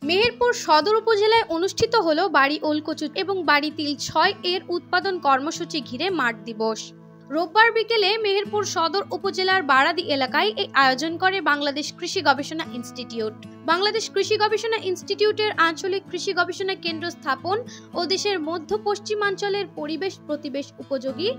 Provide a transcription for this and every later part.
মেহেরপুর সদর উপজেলায় অনুষ্ঠিত হলো বাড়ি ওলকচু এবং বাড়ি তিল ৬ এর উৎপাদন কর্মসূচি ঘিরে মাঠ দিবস। রোববার বিকেলে মেহেরপুর সদর উপজেলার বারাদি এলাকায় এই আয়োজন করে বাংলাদেশ কৃষি গবেষণা ইনস্টিটিউট। বাংলাদেশ কৃষি গবেষণা ইনস্টিটিউটের আঞ্চলিক কৃষি গবেষণা কেন্দ্র স্থাপন ও দেশের মধ্য পশ্চিমাঞ্চলের পরিবেশ প্রতিবেশ উপযোগী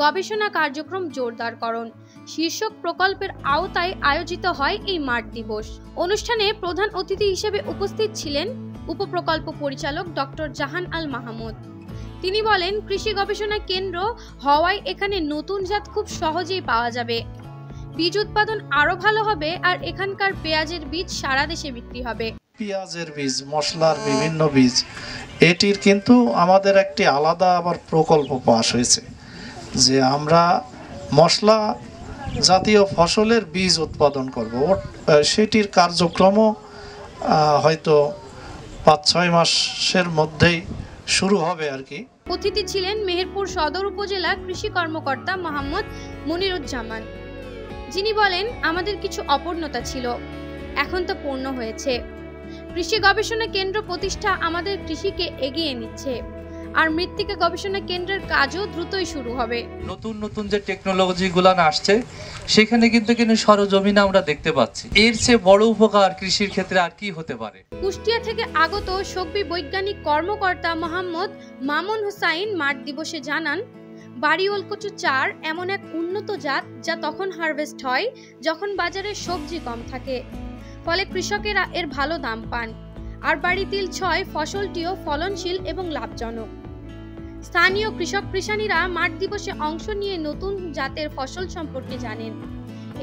গবেষণা কার্যক্রম জোরদারকরণ শীর্ষক প্রকল্পের আওতায় আয়োজিত হয় এই মাঠ দিবস। অনুষ্ঠানে প্রধান অতিথি হিসেবে উপস্থিত ছিলেন উপপ্রকল্প পরিচালক ডক্টর জাহান আল মাহমুদ। তিনি বলেন, কৃষি গবেষণা কেন্দ্র হওয়ায় এখানে নতুন জাত খুব সহজেই পাওয়া যাবে, বীজ উৎপাদন আরো ভালো হবে আর এখানকার পেঁয়াজের বীজ সারা দেশে বিক্রি হবে। পেঁয়াজের বীজ, মশলার বিভিন্ন বীজ, এটির কিন্তু আমাদের একটি আলাদা আবার প্রকল্প পাস হয়েছে যে আমরা মশলা জাতীয় ফসলের বীজ উৎপাদন করব। সেটির কার্যক্রমও হয়তো ৫-৬ মাসের মধ্যেই শুরু হবে আর কি। অতিথি ছিলেন মেহেরপুর সদর উপজেলা কৃষি কর্মকর্তা মোহাম্মদ মনিরুজ্জামান, যিনি বলেন, আমাদের কিছু অপূর্ণতা ছিল, এখন তা পূর্ণ হয়েছে। কৃষি গবেষণা কেন্দ্র প্রতিষ্ঠা আমাদের কৃষিকে এগিয়ে নিচ্ছে আর মৃত্তিকা গবেষণা কেন্দ্রের কাজও দ্রুতই শুরু হবে। নতুন নতুন যে টেকনোলজি গুলো আসছে সেখানে কিন্তু সরজমিনে আমরা দেখতে পাচ্ছি। এর চেয়ে বড় উপকার কৃষির ক্ষেত্রে আর কি হতে পারে। কুষ্টিয়া থেকে আগত সবজি বৈজ্ঞানিক কর্মকর্তা মোহাম্মদ মামুন হুসাইন মাঠ দিবসে জানান, বাড়ি ওলকচু ৪ এমন এক উন্নত জাত যা তখন হারভেস্ট হয় যখন বাজারে সবজি কম থাকে, ফলে কৃষকেরা এর ভালো দাম পান। আর বাড়ি তিল ৬ ফসলটিও ফলনশীল এবং লাভজনক। স্থানীয় কৃষক কৃষানীরা মাঠ দিবসে অংশ নিয়ে নতুন জাতের ফসল সম্পর্কে জানেন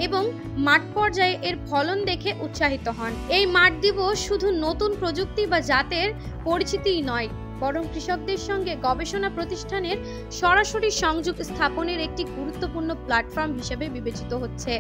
এবং মাঠ পর্যায়ে এর ফলন দেখে উৎসাহিত হন। এই মাঠ দিবস শুধু নতুন প্রযুক্তি বা জাতের পরিচিতিই নয়, বরং কৃষকদের সঙ্গে গবেষণা প্রতিষ্ঠানের সরাসরি সংযোগ স্থাপনের একটি গুরুত্বপূর্ণ প্ল্যাটফর্ম হিসেবে বিবেচিত হচ্ছে।